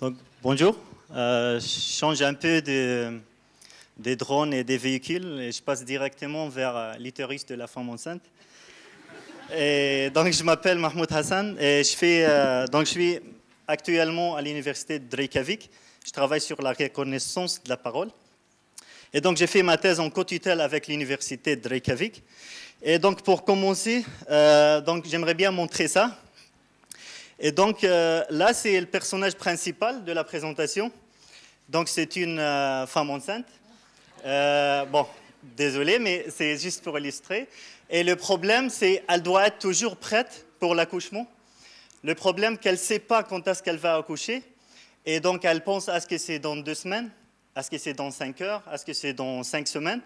Donc, bonjour, je change un peu des drones et des véhicules et je passe directement vers l'utérus de la femme enceinte. Et donc, je m'appelle Mahmoud Hassan et je suis actuellement à l'université de Reykjavik. Je travaille sur la reconnaissance de la parole. Et donc, j'ai fait ma thèse en co-tutelle avec l'université de Reykjavik. Et donc, pour commencer, j'aimerais bien montrer ça. Et donc, là, c'est le personnage principal de la présentation. Donc, c'est une femme enceinte. Bon, désolé, mais c'est juste pour illustrer. Et le problème, c'est qu'elle doit être toujours prête pour l'accouchement. Le problème, qu'elle ne sait pas quand est-ce qu'elle va accoucher. Et donc, elle pense à ce que c'est dans 2 semaines, à ce que c'est dans 5 heures, à ce que c'est dans 5 semaines.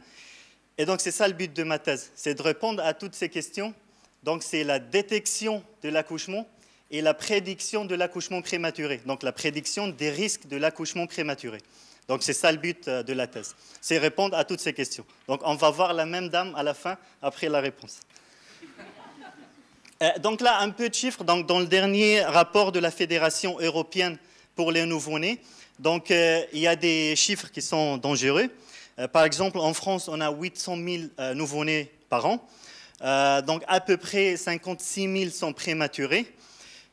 Et donc, c'est ça le but de ma thèse, c'est de répondre à toutes ces questions. Donc, c'est la détection de l'accouchement et la prédiction de l'accouchement prématuré, donc la prédiction des risques de l'accouchement prématuré. Donc, c'est ça le but de la thèse, c'est répondre à toutes ces questions. Donc, on va voir la même dame à la fin, après la réponse. Donc là, un peu de chiffres. Donc, dans le dernier rapport de la Fédération européenne pour les nouveau-nés, donc, il y a des chiffres qui sont dangereux. Par exemple, en France, on a 800 000 nouveau-nés par an. Donc, à peu près 56 000 sont prématurés.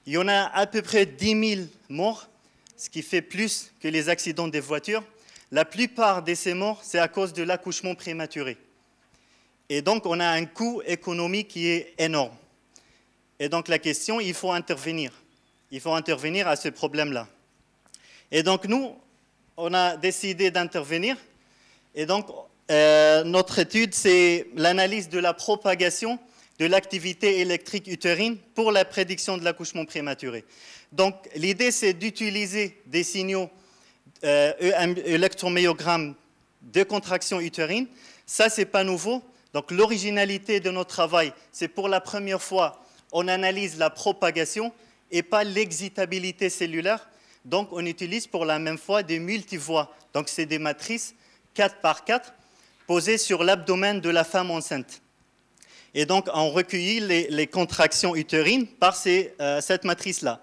Il y en a à peu près 10 000 morts, ce qui fait plus que les accidents des voitures. La plupart de ces morts, c'est à cause de l'accouchement prématuré. Et donc, on a un coût économique qui est énorme. Et donc, la question, il faut intervenir. Il faut intervenir à ce problème-là. Et donc, nous, on a décidé d'intervenir. Et donc, notre étude, c'est l'analyse de la propagation de l'activité électrique utérine pour la prédiction de l'accouchement prématuré. Donc, l'idée, c'est d'utiliser des signaux électromyogrammes de contraction utérine. Ça, ce n'est pas nouveau. Donc, l'originalité de notre travail, c'est pour la première fois, on analyse la propagation et pas l'excitabilité cellulaire. Donc, on utilise pour la même fois des multivoies. Donc, c'est des matrices 4 par 4 posées sur l'abdomen de la femme enceinte. Et donc, on recueillit les contractions utérines par cette matrice-là.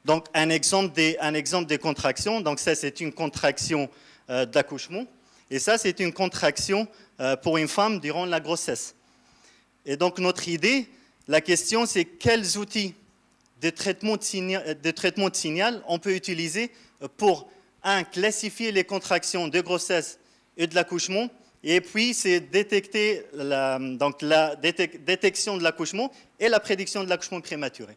Donc, un exemple des contractions. Donc, ça, c'est une contraction d'accouchement. Et ça, c'est une contraction pour une femme durant la grossesse. Et donc, notre idée, la question, c'est quels outils de traitement de signal on peut utiliser pour, classifier les contractions de grossesse et de l'accouchement. Et puis, c'est détecter la détection de l'accouchement et la prédiction de l'accouchement prématuré.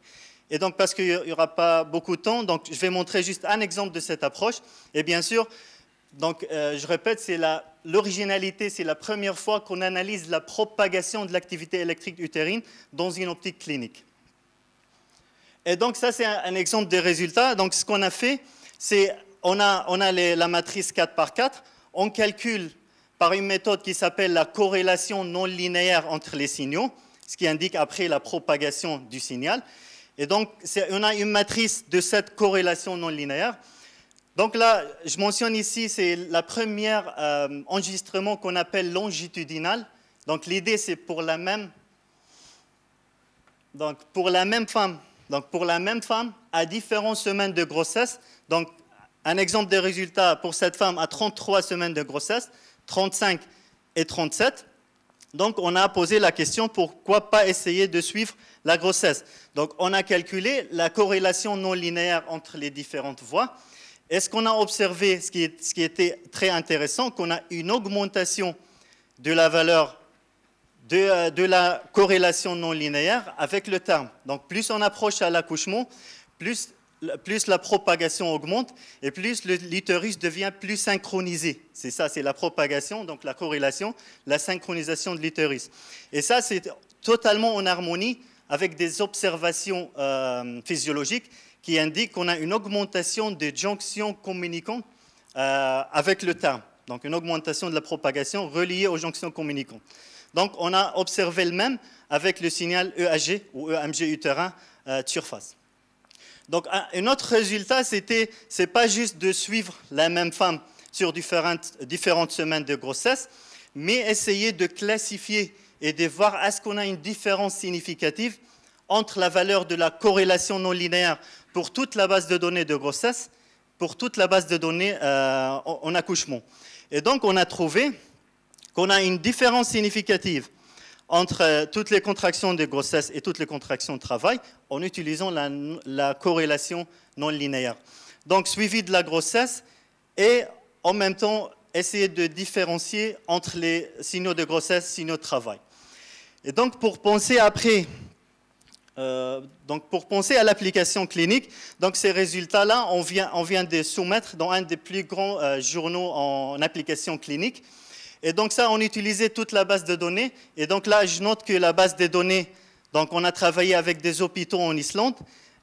Et donc, parce qu'il n'y aura pas beaucoup de temps, donc je vais montrer juste un exemple de cette approche. Et bien sûr, donc, je répète, c'est l'originalité, c'est la première fois qu'on analyse la propagation de l'activité électrique utérine dans une optique clinique. Et donc, ça, c'est un exemple des résultats. Donc, ce qu'on a fait, c'est on a la matrice 4 par 4, on calcule par une méthode qui s'appelle la corrélation non linéaire entre les signaux, ce qui indique après la propagation du signal. Et donc, on a une matrice de cette corrélation non linéaire. Donc là, je mentionne ici, c'est la première enregistrement qu'on appelle longitudinal. Donc l'idée, c'est pour la même femme, à différentes semaines de grossesse. Donc, un exemple des résultats pour cette femme à 33 semaines de grossesse, 35 et 37. Donc, on a posé la question, pourquoi pas essayer de suivre la grossesse? Donc, on a calculé la corrélation non linéaire entre les différentes voies. Et ce qu'on a observé, ce qui était très intéressant, qu'on a une augmentation de la valeur de la corrélation non linéaire avec le terme. Donc, plus on approche à l'accouchement, plus la propagation augmente et plus l'utérus devient plus synchronisé. C'est ça, c'est la propagation, donc la corrélation, la synchronisation de l'utérus. Et ça, c'est totalement en harmonie avec des observations physiologiques qui indiquent qu'on a une augmentation des jonctions communicantes avec le terme. Donc, une augmentation de la propagation reliée aux jonctions communicantes. Donc, on a observé le même avec le signal EAG ou EMG utérin de surface. Donc, un autre résultat, c'est pas juste de suivre la même femme sur différentes semaines de grossesse, mais essayer de classifier et de voir est-ce qu'on a une différence significative entre la valeur de la corrélation non linéaire pour toute la base de données de grossesse pour toute la base de données en accouchement. Et donc, on a trouvé qu'on a une différence significative entre toutes les contractions de grossesse et toutes les contractions de travail en utilisant la corrélation non linéaire. Donc, suivi de la grossesse et en même temps, essayer de différencier entre les signaux de grossesse et signaux de travail. Et donc, pour penser après, pour penser à l'application clinique, donc ces résultats-là, on vient de soumettre dans un des plus grands journaux en application clinique. Et donc ça, on utilisait toute la base de données. Et donc là, je note que la base de données, donc on a travaillé avec des hôpitaux en Islande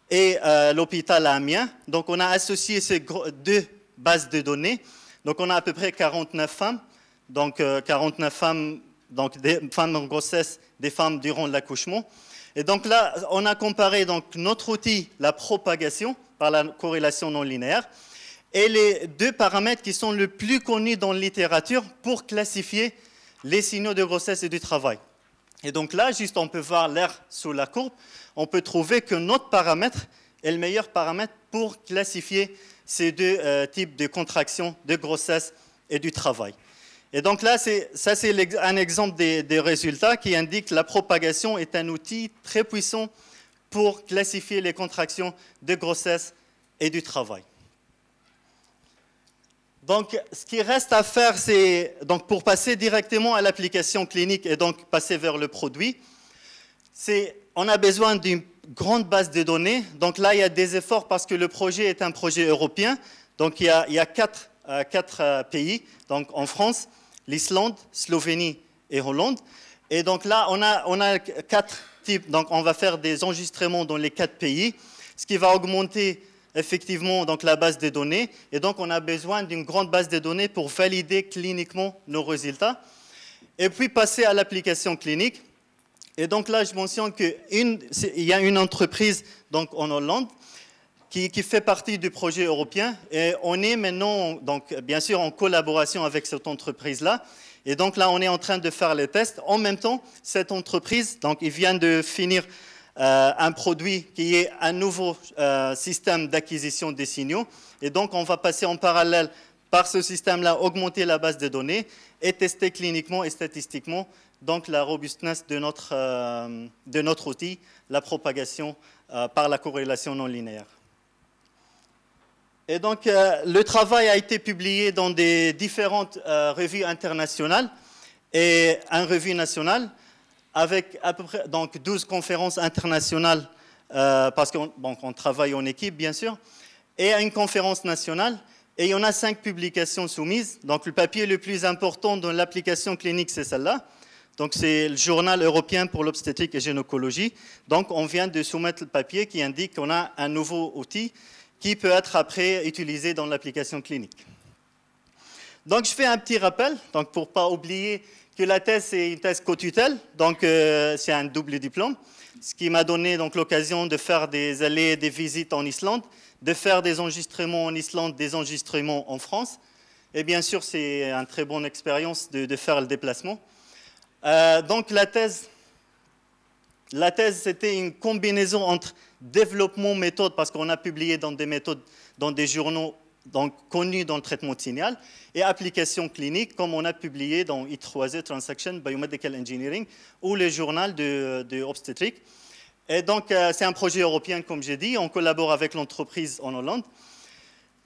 et l'hôpital à Amiens. Donc on a associé ces deux bases de données. Donc on a à peu près 49 femmes, donc 49 femmes, donc des femmes en grossesse, des femmes durant l'accouchement. Et donc là, on a comparé donc, notre outil, la propagation, par la corrélation non linéaire, et les deux paramètres qui sont le plus connus dans la littérature pour classifier les signaux de grossesse et du travail. Et donc là, juste on peut voir l'air sous la courbe, on peut trouver que notre paramètre est le meilleur paramètre pour classifier ces deux types de contractions de grossesse et du travail. Et donc là, ça c'est un exemple des résultats qui indique que la propagation est un outil très puissant pour classifier les contractions de grossesse et du travail. Donc, ce qui reste à faire, c'est donc pour passer directement à l'application clinique et donc passer vers le produit, on a besoin d'une grande base de données. Donc là, il y a des efforts parce que le projet est un projet européen. Donc il y a quatre pays, donc en France, l'Islande, Slovénie et Hollande. Et donc là, on a 4 types. Donc on va faire des enregistrements dans les 4 pays, ce qui va augmenter effectivement donc, la base de données. Et donc on a besoin d'une grande base de données pour valider cliniquement nos résultats. Et puis passer à l'application clinique. Et donc là, je mentionne qu'il y a une entreprise donc, en Hollande qui fait partie du projet européen. Et on est maintenant, donc, bien sûr, en collaboration avec cette entreprise-là. Et donc là, on est en train de faire les tests. En même temps, cette entreprise, donc, il vient de finir un produit qui est un nouveau système d'acquisition des signaux. Et donc, on va passer en parallèle par ce système-là, augmenter la base de données et tester cliniquement et statistiquement donc la robustesse de notre outil, la propagation par la corrélation non linéaire. Et donc, le travail a été publié dans des différentes revues internationales et une revue nationale, avec à peu près donc, 12 conférences internationales, parce qu'on travaille en équipe, bien sûr, et une conférence nationale. Et il y en a 5 publications soumises. Donc, le papier le plus important dans l'application clinique, c'est celle-là. Donc, c'est le journal européen pour l'obstétrique et gynécologie. Donc, on vient de soumettre le papier qui indique qu'on a un nouveau outil qui peut être après utilisé dans l'application clinique. Donc, je fais un petit rappel, donc pour ne pas oublier que la thèse, c'est une thèse co-tutelle, donc c'est un double diplôme, ce qui m'a donné l'occasion de faire des allées et des visites en Islande, de faire des enregistrements en Islande, des enregistrements en France. Et bien sûr, c'est une très bonne expérience de faire le déplacement. Donc la thèse, c'était une combinaison entre développement méthode, parce qu'on a publié dans des méthodes, dans des journaux donc, connus dans le traitement de signal, et application clinique, comme on a publié dans I3E Transaction Biomedical Engineering, ou le journal de obstétrique. Et donc, c'est un projet européen, comme j'ai dit. On collabore avec l'entreprise en Hollande.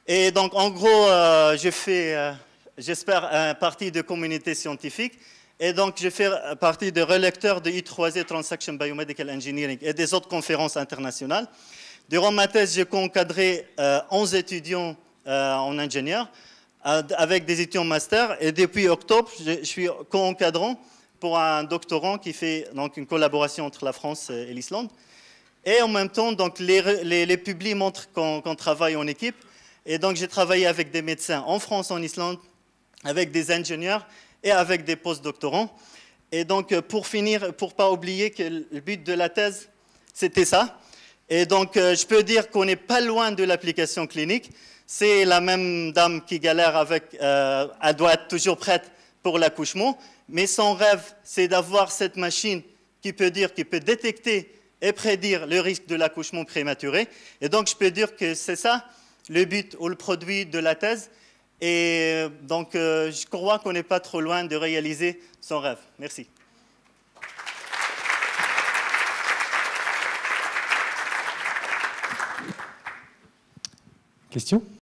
Et donc, en gros, je fais, j'espère, partie de communauté scientifique. Et donc, je fais partie des relecteurs de I3E Transaction Biomedical Engineering et des autres conférences internationales. Durant ma thèse, j'ai co-encadré 11 étudiants en ingénieur avec des étudiants master. Et depuis octobre, je suis co-encadrant pour un doctorant qui fait donc, une collaboration entre la France et l'Islande. Et en même temps, donc, les publis montrent qu'on travaille en équipe. Et donc, j'ai travaillé avec des médecins en France, en Islande, avec des ingénieurs et avec des post-doctorants. Et donc, pour finir, pour ne pas oublier que le but de la thèse, c'était ça. Et donc, je peux dire qu'on n'est pas loin de l'application clinique. C'est la même dame qui galère avec... elle doit être toujours prête pour l'accouchement. Mais son rêve, c'est d'avoir cette machine qui peut détecter et prédire le risque de l'accouchement prématuré. Et donc, je peux dire que c'est ça le but ou le produit de la thèse. Et donc, je crois qu'on n'est pas trop loin de réaliser son rêve. Merci. Question ?